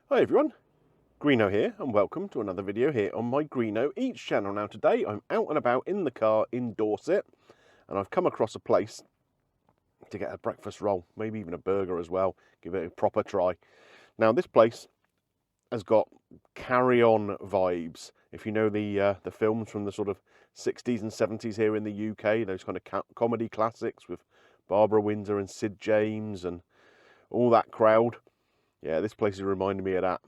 Hi everyone, Greeno here and welcome to another video here on my Greeno Eats channel. Now today I'm out and about in the car in Dorset and I've come across a place to get a breakfast roll, maybe even a burger as well, give it a proper try. Now this place has got carry-on vibes. If you know the films from the sort of 60s and 70s here in the UK, those kind of comedy classics with Barbara Windsor and Sid James and all that crowd. Yeah, this place is reminding me of that.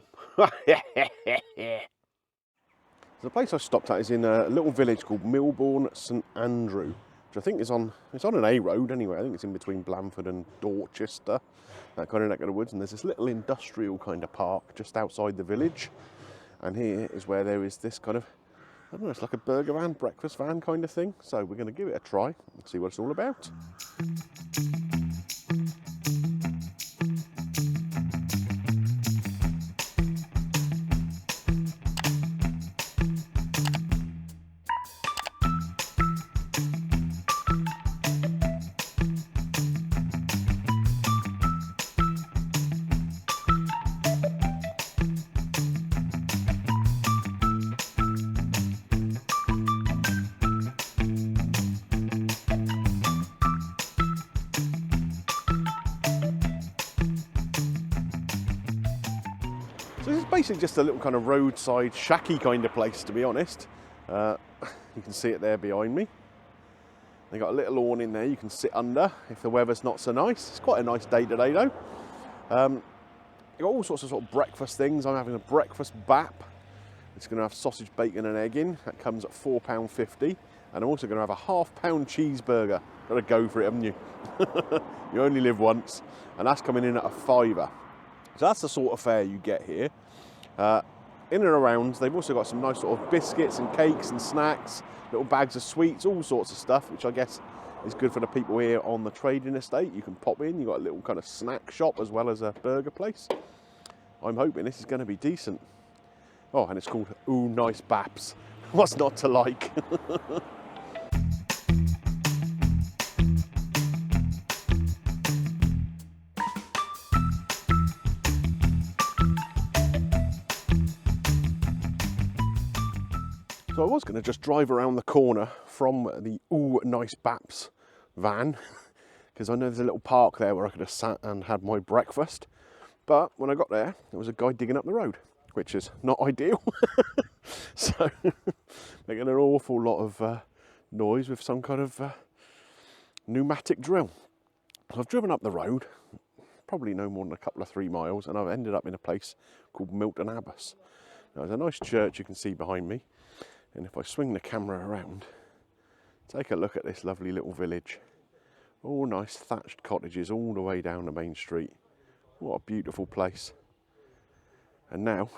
The place I stopped at is in a little village called Milborne St Andrew, which I think is on an A road anyway. I think it's in between Blandford and Dorchester, that kind of neck of the woods. And there's this little industrial kind of park just outside the village. And here is where there is this kind of, I don't know, it's like a burger van, breakfast van kind of thing. So we're going to give it a try and see what it's all about. So this is basically just a little kind of roadside shacky kind of place, to be honest. You can see it there behind me. They got a little awning there you can sit under if the weather's not so nice. It's quite a nice day today though. You've got all sorts of breakfast things. I'm having a breakfast bap. It's going to have sausage, bacon and egg in. That comes at £4.50. And I'm also going to have a £half-pound cheeseburger. Got to go for it, haven't you? You only live once. And that's coming in at a £5. So that's the sort of fare you get here. In and around, they've also got some nice sort of biscuits and cakes and snacks, little bags of sweets, all sorts of stuff, which I guess is good for the people here on the trading estate. You can pop in, you've got a little kind of snack shop as well as a burger place. I'm hoping this is going to be decent. Oh, and it's called Nice Baps. What's not to like? So I was going to just drive around the corner from the Nice Baps van, because I know there's a little park there where I could have sat and had my breakfast. But when I got there, there was a guy digging up the road, which is not ideal. So making an awful lot of noise with some kind of pneumatic drill. So I've driven up the road, probably no more than a couple of 3 miles, and I've ended up in a place called Milton Abbas. Now there's a nice church you can see behind me. And if I swing the camera around, take a look at this lovely little village. All nice thatched cottages all the way down the main street. What a beautiful place. And now,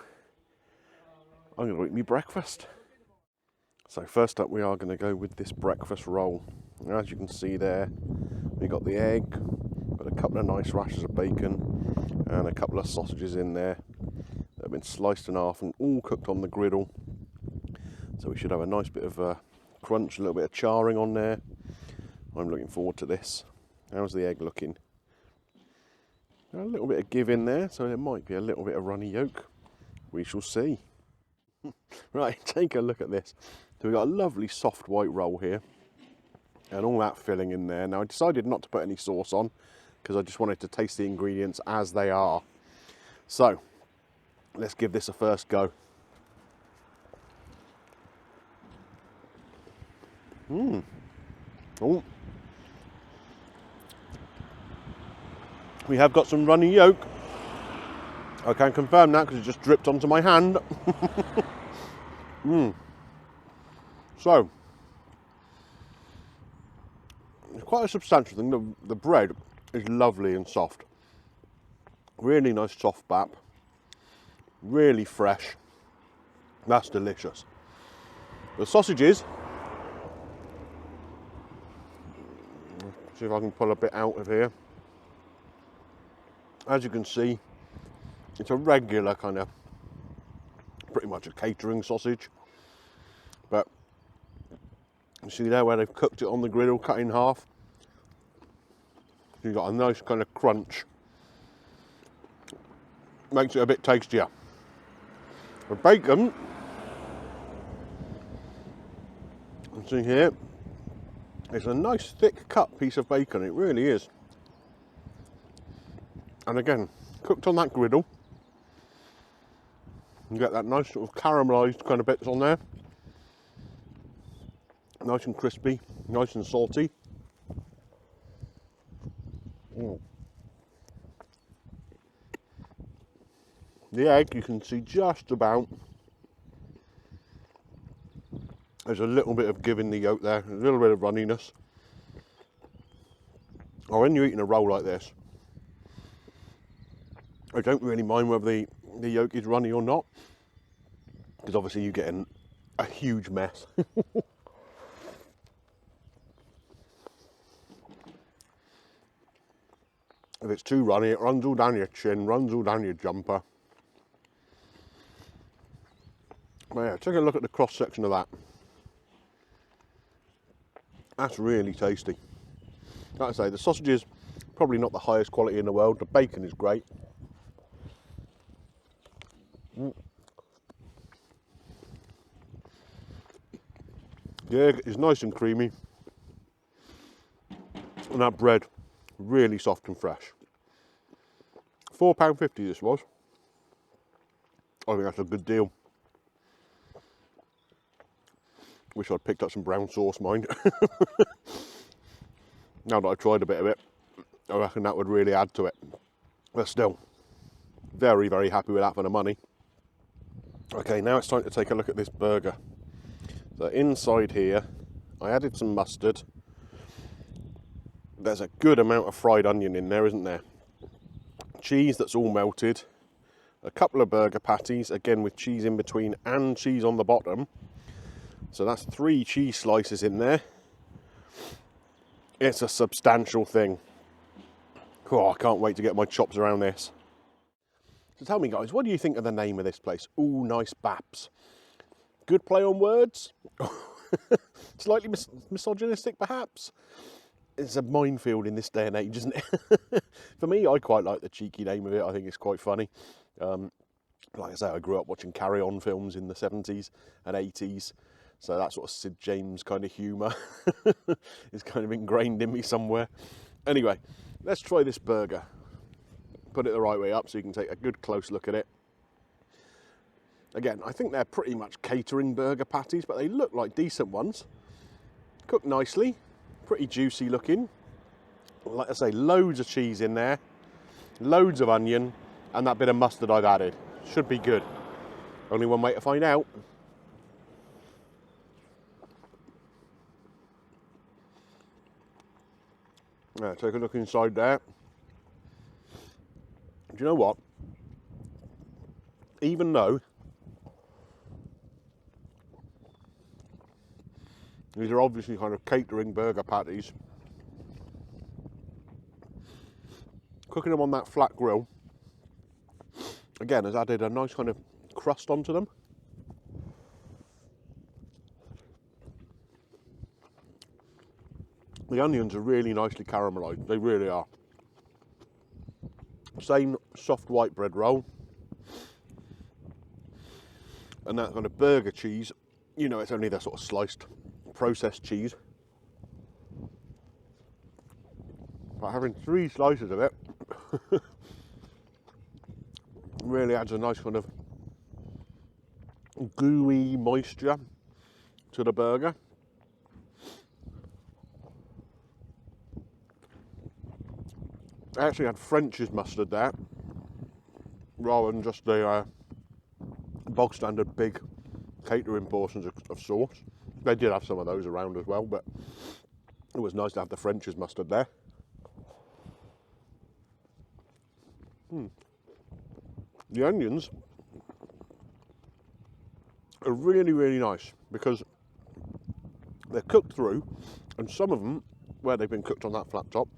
I'm going to eat me breakfast. So first up we are going to go with this breakfast roll. As you can see there, we got the egg, got a couple of nice rashers of bacon, and a couple of sausages in there that have been sliced in half and all cooked on the griddle. So we should have a nice bit of crunch, a little bit of charring on there. I'm looking forward to this. How's the egg looking? A little bit of give in there, so there might be a little bit of runny yolk. We shall see. Right, take a look at this. So we've got a lovely soft white roll here. And all that filling in there. Now I decided not to put any sauce on, because I just wanted to taste the ingredients as they are. So, let's give this a first go. Oh. We have got some runny yolk. I can confirm that because it just dripped onto my hand. So, it's quite a substantial thing. The bread is lovely and soft. Really nice soft bap. Really fresh. That's delicious. The sausages, see if I can pull a bit out of here. As you can see, it's a regular kind of, pretty much a catering sausage. But you see there where they've cooked it on the griddle, cut in half. You've got a nice kind of crunch. makes it a bit tastier. The bacon, you see here, it's a nice thick cut piece of bacon, it really is. And again, cooked on that griddle. You get that nice sort of caramelised kind of bits on there. Nice and crispy, nice and salty. The egg, you can see just about. There's a little bit of give in the yolk there, a little bit of runniness. Or when you're eating a roll like this, I don't really mind whether the yolk is runny or not, because obviously you get a huge mess. If it's too runny, it runs all down your chin, runs all down your jumper. But yeah, take a look at the cross section of that. That's really tasty. Like I say, the sausage is probably not the highest quality in the world. The bacon is great. The egg is nice and creamy. And that bread, really soft and fresh. £4.50 this was. I think that's a good deal. Wish I'd picked up some brown sauce, mind. Now that I've tried a bit of it, I reckon that would really add to it. But still, very, very happy with that for the money. Okay, now it's time to take a look at this burger. So inside here, I added some mustard. There's a good amount of fried onion in there, isn't there? Cheese that's all melted. A couple of burger patties, again with cheese in between and cheese on the bottom. So that's 3 cheese slices in there. It's a substantial thing. Oh, I can't wait to get my chops around this. So tell me guys, what do you think of the name of this place? Ooh, Nice Baps. Good play on words? Slightly misogynistic perhaps? It's a minefield in this day and age, isn't it? For me, I quite like the cheeky name of it. I think it's quite funny. Like I say, I grew up watching Carry On films in the 70s and 80s. So that sort of Sid James kind of humour is kind of ingrained in me somewhere. Anyway, let's try this burger. Put it the right way up so you can take a good close look at it. Again, I think they're pretty much catering burger patties, but they look like decent ones. Cooked nicely, pretty juicy looking. Like I say, loads of cheese in there, loads of onion, and that bit of mustard I've added. Should be good. Only one way to find out. Yeah, take a look inside there. Do you know what? Even though these are obviously kind of catering burger patties, cooking them on that flat grill, again, has added a nice kind of crust onto them. The onions are really nicely caramelised, they really are. Same soft white bread roll. And that kind of burger cheese, you know, it's only the sort of sliced, processed cheese. But having 3 slices of it really adds a nice kind of gooey moisture to the burger. I actually had French's mustard there, rather than just the bog standard big catering portions of sauce. They did have some of those around as well, but it was nice to have the French's mustard there. The onions are really, really nice because they're cooked through, and some of them, where they've been cooked on that flat top,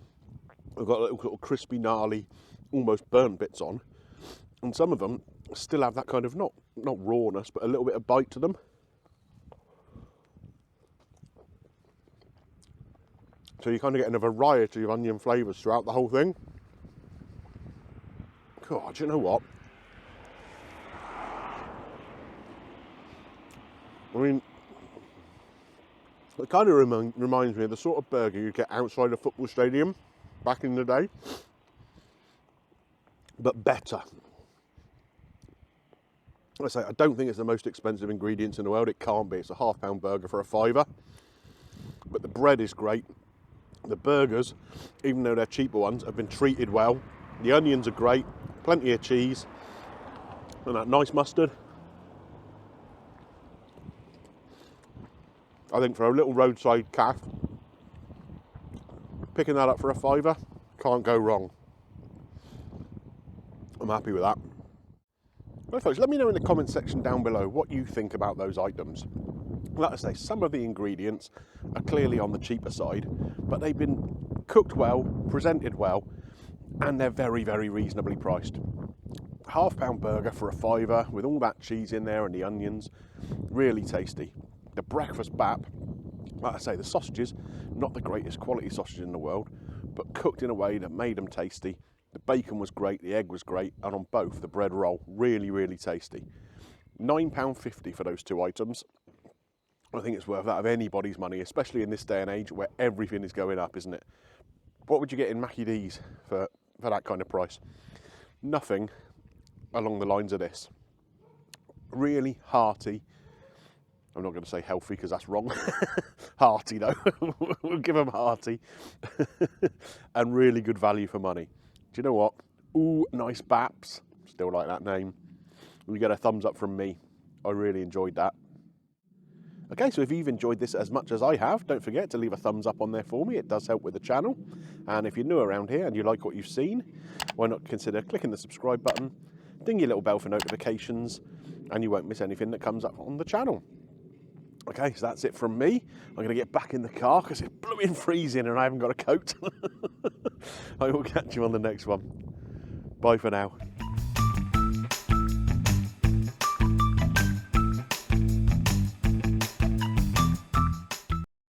have got little crispy, gnarly, almost burnt bits on, and some of them still have that kind of not rawness, but a little bit of bite to them. So you're kind of getting a variety of onion flavours throughout the whole thing. God, do you know what? I mean, it kind of reminds me of the sort of burger you get outside a football stadium back in the day, but better. I say, I don't think it's the most expensive ingredients in the world. It can't be. It's a £1/2 burger for £5. But the bread is great. The burgers, even though they're cheaper ones, have been treated well. The onions are great. Plenty of cheese. And that nice mustard. I think for a little roadside calf, picking that up for £5, can't go wrong. I'm happy with that. Well, folks, let me know in the comment section down below what you think about those items. Like I say, some of the ingredients are clearly on the cheaper side, but they've been cooked well, presented well, and they're very, very reasonably priced. £1/2 burger for £5 with all that cheese in there and the onions, really tasty. The breakfast bap, like I say, the sausages, not the greatest quality sausage in the world, but cooked in a way that made them tasty. The bacon was great, the egg was great, and on both, the bread roll, really, really tasty. £9.50 for those two items. I think it's worth that of anybody's money, especially in this day and age where everything is going up, isn't it? What would you get in Mackie D's for that kind of price? Nothing along the lines of this. Really hearty. I'm not going to say healthy because that's wrong. Hearty though. We'll give them hearty. And really good value for money. Do you know what? Ooh, Nice Baps. Still like that name. You get a thumbs up from me. I really enjoyed that. Okay, so if you've enjoyed this as much as I have, don't forget to leave a thumbs up on there for me. It does help with the channel. And if you're new around here and you like what you've seen, why not consider clicking the subscribe button, ding your little bell for notifications, and you won't miss anything that comes up on the channel. Okay, so that's it from me. I'm going to get back in the car because it's blooming freezing and I haven't got a coat. I will catch you on the next one. Bye for now.